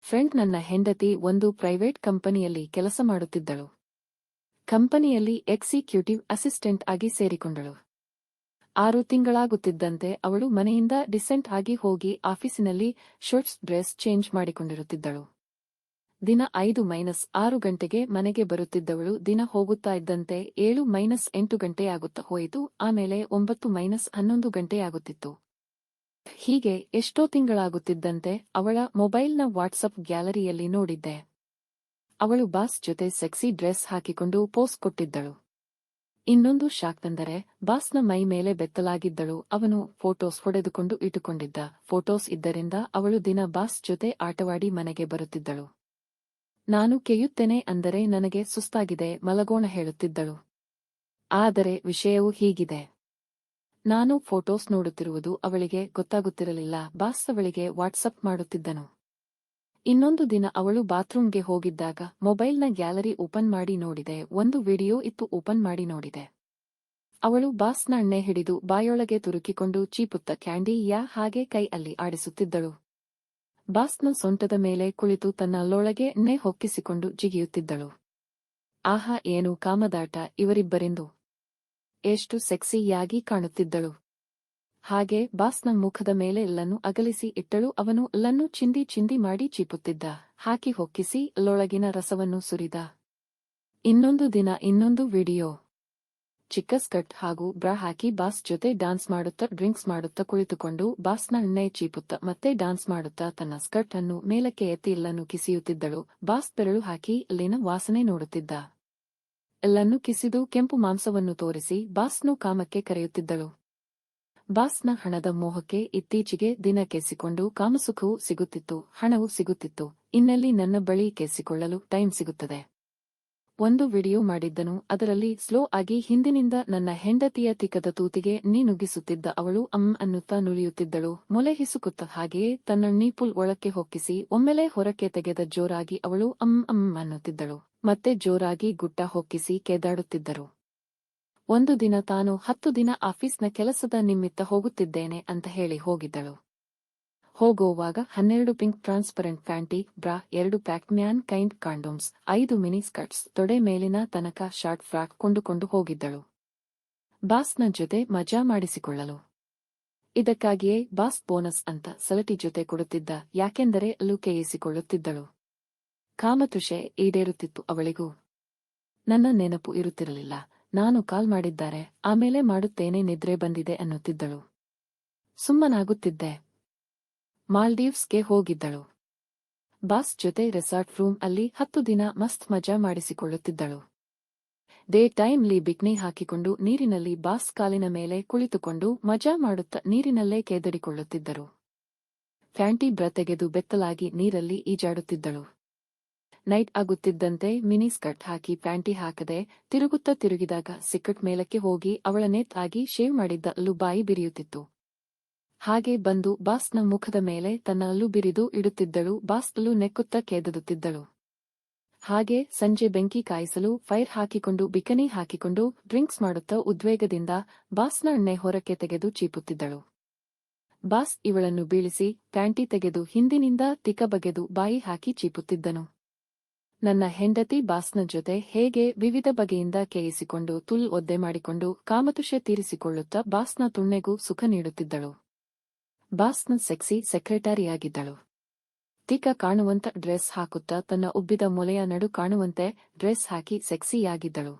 Friend, ನನ್ನ ಹೆಂಡತಿ ಒಂದು ಪ್ರೈವೇಟ್ ಕಂಪನಿಯಲ್ಲಿ ಕೆಲಸ ಮಾಡುತ್ತಿದ್ದಳು. ಕಂಪನಿಯಲ್ಲಿ ಎಕ್ಸಿಕ್ಯೂಟಿವ್ ಅಸಿಸ್ಟೆಂಟ್ ಆಗಿ ಸೇರಿಕೊಂಡಳು. 6 ತಿಂಗಳಾಗುತ್ತಿದ್ದಂತೆ ಅವಳು ಮನೆಯಿಂದ ಡಿಸೆಂಟ್ ಆಗಿ ಹೋಗಿ ಆಫೀಸಿನಲ್ಲಿ ಶರ್ಟ್ಸ್ ಡ್ರೆಸ್ ಚೇಂಜ್ ಮಾಡಿಕೊಂಡಿರುತ್ತಿದ್ದಳು. ದಿನ 5-6 ಗಂಟೆಗೆ ಮನೆಗೆ ಬರುತ್ತಿದ್ದವಳು. ದಿನ ಹೋಗುತ್ತಾ ಇದ್ದಂತೆ 7-8 ಗಂಟೆಯಾಗುತ್ತಾ ಹೋಯಿತು. ಆಮೇಲೆ 9-11 ಗಂಟೆಯಾಗುತ್ತಿತ್ತು. ಹೀಗೆ ಎಷ್ಟೋ ತಿಂಗಳಾಗುತ್ತಿದ್ದಂತೆ ಅವಳ ಮೊಬೈಲ್ನ ವಾಟ್ಸಪ್ ಗ್ಯಾಲರಿಯಲ್ಲಿ ನೋಡಿದ್ದೆ. ಅವಳು ಬಾಸ್ ಜೊತೆ ಸೆಕ್ಸಿ ಡ್ರೆಸ್ ಹಾಕಿಕೊಂಡು ಪೋಸ್ ಕೊಟ್ಟಿದ್ದಳು. ಇನ್ನೊಂದು ಶಾಕ್ತೆಂದರೆ ಬಾಸ್ನ ಮೈ ಮೇಲೆ ಬೆತ್ತಲಾಗಿದ್ದಳು. ಅವನು ಫೋಟೋಸ್ ಹೊಡೆದುಕೊಂಡು ಇಟ್ಟುಕೊಂಡಿದ್ದ ಫೋಟೋಸ್ ಇದ್ದರಿಂದ ಅವಳು ದಿನ ಬಾಸ್ ಜೊತೆ ಆಟವಾಡಿ ಮನೆಗೆ ಬರುತ್ತಿದ್ದಳು. ನಾನು ಕೆಯ್ಯುತ್ತೇನೆ ಅಂದರೆ ನನಗೆ ಸುಸ್ತಾಗಿದೆ, ಮಲಗೋಣ ಹೇಳುತ್ತಿದ್ದಳು. ಆದರೆ ವಿಷಯವು ಹೀಗಿದೆ. ನಾನು ಫೋಟೋಸ್ ನೋಡುತ್ತಿರುವುದು ಅವಳಿಗೆ ಗೊತ್ತಾಗುತ್ತಿರಲಿಲ್ಲ. ಬಾಸ್ ಅವಳಿಗೆ ವಾಟ್ಸಪ್ ಮಾಡುತ್ತಿದ್ದನು. ಇನ್ನೊಂದು ದಿನ ಅವಳು ಬಾತ್ರೂಮ್ಗೆ ಹೋಗಿದ್ದಾಗ ಮೊಬೈಲ್ನ ಗ್ಯಾಲರಿ ಓಪನ್ ಮಾಡಿ ನೋಡಿದೆ. ಒಂದು ವಿಡಿಯೋ ಇತ್ತು. ಓಪನ್ ಮಾಡಿ ನೋಡಿದೆ. ಅವಳು ಬಾಸ್ನ ಎಣ್ಣೆ ಹಿಡಿದು ಬಾಯೊಳಗೆ ತುರುಕಿಕೊಂಡು ಚೀಪುತ್ತ ಕ್ಯಾಂಡಿಯ ಹಾಗೆ ಕೈ ಅಲ್ಲಿ ಆಡಿಸುತ್ತಿದ್ದಳು. ಬಾಸ್ನ ಸೊಂಟದ ಮೇಲೆ ಕುಳಿತು ತನ್ನ ಅಲ್ಲೊಳಗೆ ಎಣ್ಣೆ ಹೊಕ್ಕಿಸಿಕೊಂಡು ಜಿಗಿಯುತ್ತಿದ್ದಳು. ಆಹಾ, ಏನು ಕಾಮದಾಟ ಇವರಿಬ್ಬರಿಂದು! ಎಷ್ಟು ಸೆಕ್ಸಿಯಾಗಿ ಕಾಣುತ್ತಿದ್ದಳು! ಹಾಗೆ ಬಾಸ್ನ ಮುಖದ ಮೇಲೆ ಎಲ್ಲನ್ನು ಅಗಲಿಸಿ ಇಟ್ಟಳು. ಅವನು ಎಲ್ಲನ್ನು ಚಿಂದಿ ಚಿಂದಿ ಮಾಡಿ ಚೀಪುತ್ತಿದ್ದ. ಹಾಕಿ ಹೊಕ್ಕಿಸಿ ಅಲ್ಲೊಳಗಿನ ರಸವನ್ನು ಸುರಿದ. ಇನ್ನೊಂದು ದಿನ ಇನ್ನೊಂದು ವಿಡಿಯೋ. ಚಿಕ್ಕ ಸ್ಕರ್ಟ್ ಹಾಗೂ ಬ್ರಾ ಹಾಕಿ ಬಾಸ್ ಜೊತೆ ಡಾನ್ಸ್ ಮಾಡುತ್ತಾ ಡ್ರಿಂಕ್ಸ್ ಮಾಡುತ್ತಾ ಕುಳಿತುಕೊಂಡು ಬಾಸ್ನ ಎಣ್ಣೆ ಚೀಪುತ್ತಾ ಮತ್ತೆ ಡಾನ್ಸ್ ಮಾಡುತ್ತಾ ತನ್ನ ಸ್ಕರ್ಟ್ ಅನ್ನು ಮೇಲಕ್ಕೆ ಎತ್ತಿ ಎಲ್ಲನ್ನು ಕಿಸಿಯುತ್ತಿದ್ದಳು. ಬಾಸ್ ಬೆರಳು ಹಾಕಿ ಅಲ್ಲಿನ ವಾಸನೆ ನೋಡುತ್ತಿದ್ದ. ಎಲ್ಲನ್ನು ಕಿಸಿದು ಕೆಂಪು ಮಾಂಸವನ್ನು ತೋರಿಸಿ ಬಾಸ್ನು ಕಾಮಕ್ಕೆ ಕರೆಯುತ್ತಿದ್ದಳು. ಬಾಸ್ನ ಹಣದ ಮೋಹಕ್ಕೆ ಇತ್ತೀಚೆಗೆ ದಿನ ಕೆಸಿಕೊಂಡು ಕಾಮಸುಖವೂ ಸಿಗುತ್ತಿತ್ತು, ಹಣವೂ ಸಿಗುತ್ತಿತ್ತು. ಇನ್ನೆಲ್ಲಿ ನನ್ನ ಬಳಿ ಕೆಸಿಕೊಳ್ಳಲು ಟೈಮ್ ಸಿಗುತ್ತದೆ? ಒಂದು ವಿಡಿಯೋ ಮಾಡಿದ್ದನು. ಅದರಲ್ಲಿ ಸ್ಲೋ ಆಗಿ ಹಿಂದಿನಿಂದ ನನ್ನ ಹೆಂಡತಿಯ ತಿಕ್ಕದ ತೂತಿಗೆ ನುಗ್ಗಿಸುತ್ತಿದ್ದ ಅವಳು ಅನ್ನುತ್ತಾ ನುಲಿಯುತ್ತಿದ್ದಳು. ಮೊಲೆ ಹಿಸುಕುತ್ತ ಹಾಗೆಯೇ ತನ್ನ ನೀಪುಲ್ ಒಳಕ್ಕೆ ಹೊಕ್ಕಿಸಿ ಒಮ್ಮೆಲೆ ಹೊರಕ್ಕೆ ತೆಗೆದ ಜೋರಾಗಿ ಅವಳು ಅನ್ನುತ್ತಿದ್ದಳು. ಮತ್ತೆ ಜೋರಾಗಿ ಗುಟ್ಟ ಹೊಕ್ಕಿಸಿ ಕೆದಾಡುತ್ತಿದ್ದರು. ಒಂದು ದಿನ ತಾನು 10 ದಿನ ಆಫೀಸ್ನ ಕೆಲಸದ ನಿಮಿತ್ತ ಹೋಗುತ್ತಿದ್ದೇನೆ ಅಂತ ಹೇಳಿ ಹೋಗಿದ್ದಳು. ಹೋಗೋವಾಗ 12 pink transparent panty, bra, 2 pack Mankind condoms, 5 mini skirts, ತೊಡೆ ಮೇಲಿನ ತನಕ ಶಾರ್ಟ್ ಫ್ರಾಕ್ ಕೊಂಡುಕೊಂಡು ಹೋಗಿದ್ದಳು. ಬಾಸ್ನ ಜೊತೆ ಮಜಾ ಮಾಡಿಸಿಕೊಳ್ಳಲು. ಇದಕ್ಕಾಗಿಯೇ ಬಾಸ್ ಬೋನಸ್ ಅಂತ ಸಲಟಿ ಜೊತೆ ಕೊಡುತ್ತಿದ್ದ. ಯಾಕೆಂದರೆ ಅಲ್ಲೂ ಕೇಯಿಸಿಕೊಳ್ಳುತ್ತಿದ್ದಳು. ಕಾಮತೃಷೆ ಈಡೇರುತ್ತಿತ್ತು ಅವಳಿಗೂ. ನನ್ನ ನೆನಪು ಇರುತ್ತಿರಲಿಲ್ಲ. ನಾನು ಕಾಲ್ ಮಾಡಿದ್ದಾರೆ, ಆಮೇಲೆ ಮಾಡುತ್ತೇನೆ, ನಿದ್ರೆ ಬಂದಿದೆ ಅನ್ನುತ್ತಿದ್ದಳು. ಸುಮ್ಮನಾಗುತ್ತಿದ್ದೆ. ಮಾಲ್ಡೀವ್ಸ್ಗೆ ಹೋಗಿದ್ದಳು. ಬಾಸ್ ಜೊತೆ ರೆಸಾರ್ಟ್ ರೂಮ್ ಅಲ್ಲಿ 10 ದಿನ ಮಸ್ತ್ ಮಜಾ ಮಾಡಿಸಿಕೊಳ್ಳುತ್ತಿದ್ದಳು. ಡೇ ಟೈಮ್ಲಿ ಬಿಕ್ನಿ ಹಾಕಿಕೊಂಡು ನೀರಿನಲ್ಲಿ ಬಾಸ್ ಕಾಲಿನ ಮೇಲೆ ಕುಳಿತುಕೊಂಡು ಮಜಾ ಮಾಡುತ್ತಾ ನೀರಿನಲ್ಲೇ ಕೆದಡಿಕೊಳ್ಳುತ್ತಿದ್ದರು. ಫ್ಯಾಂಟಿ ಬ್ರಾ ತೆಗೆದು ಬೆತ್ತಲಾಗಿ ನೀರಲ್ಲಿ ಈಜಾಡುತ್ತಿದ್ದಳು. ನೈಟ್ ಆಗುತ್ತಿದ್ದಂತೆ ಮಿನಿ ಸ್ಕರ್ಟ್ ಹಾಕಿ ಪ್ಯಾಂಟಿ ಹಾಕದೆ ತಿರುಗುತ್ತಾ ತಿರುಗಿದಾಗ ಸಿಕ್ಕಟ್ ಮೇಲಕ್ಕೆ ಹೋಗಿ ಅವಳ ನೇತಾಗಿ ಶೇವ್ ಮಾಡಿದ್ದ ಅಲ್ಲು ಬಾಯಿ ಬಿರಿಯುತ್ತಿತ್ತು. ಹಾಗೆ ಬಂದು ಬಾಸ್ನ ಮುಖದ ಮೇಲೆ ತನ್ನ ಅಲ್ಲು ಬಿರಿದು ಇಡುತ್ತಿದ್ದಳು. ಬಾಸ್ ಅಲ್ಲು ನೆಕ್ಕುತ್ತಾ ಕೆದಡುತ್ತಿದ್ದಳು. ಹಾಗೆ ಸಂಜೆ ಬೆಂಕಿ ಕಾಯಿಸಲು ಫೈರ್ ಹಾಕಿಕೊಂಡು ಬಿಕನಿ ಹಾಕಿಕೊಂಡು ಡ್ರಿಂಕ್ಸ್ ಮಾಡುತ್ತಾ ಉದ್ವೇಗದಿಂದ ಬಾಸ್ನ ಎಣ್ಣೆ ಹೊರಕ್ಕೆ ತೆಗೆದು ಚೀಪುತ್ತಿದ್ದಳು. ಬಾಸ್ ಇವಳನ್ನು ಬೀಳಿಸಿ ಪ್ಯಾಂಟಿ ತೆಗೆದು ಹಿಂದಿನಿಂದ ತಿಕ್ಕ ಬಗೆದು ಬಾಯಿ ಹಾಕಿ ಚೀಪುತ್ತಿದ್ದನು. ನನ್ನ ಹೆಂಡತಿ ಬಾಸ್ನ ಜೊತೆ ಹೇಗೆ ವಿವಿಧ ಬಗೆಯಿಂದ ಕೇಯಿಸಿಕೊಂಡು ಒದ್ದೆ ಮಾಡಿಕೊಂಡು ಕಾಮತುಷೆ ತೀರಿಸಿಕೊಳ್ಳುತ್ತಾ ಬಾಸ್ನ ತುಣ್ಣೆಗೂ ಸುಖ ನೀಡುತ್ತಿದ್ದಳು. ಬಾಸ್ನ ಸೆಕ್ಸಿ ಸೆಕ್ರೆಟರಿಯಾಗಿದ್ದಳು. ತಿಕ್ಕ ಕಾಣುವಂತ ಡ್ರೆಸ್ ಹಾಕುತ್ತಾ ತನ್ನ ಉಬ್ಬಿದ ಮೊಲೆಯ ನಡು ಕಾಣುವಂತೆ ಡ್ರೆಸ್ ಹಾಕಿ ಸೆಕ್ಸಿಯಾಗಿದ್ದಳು.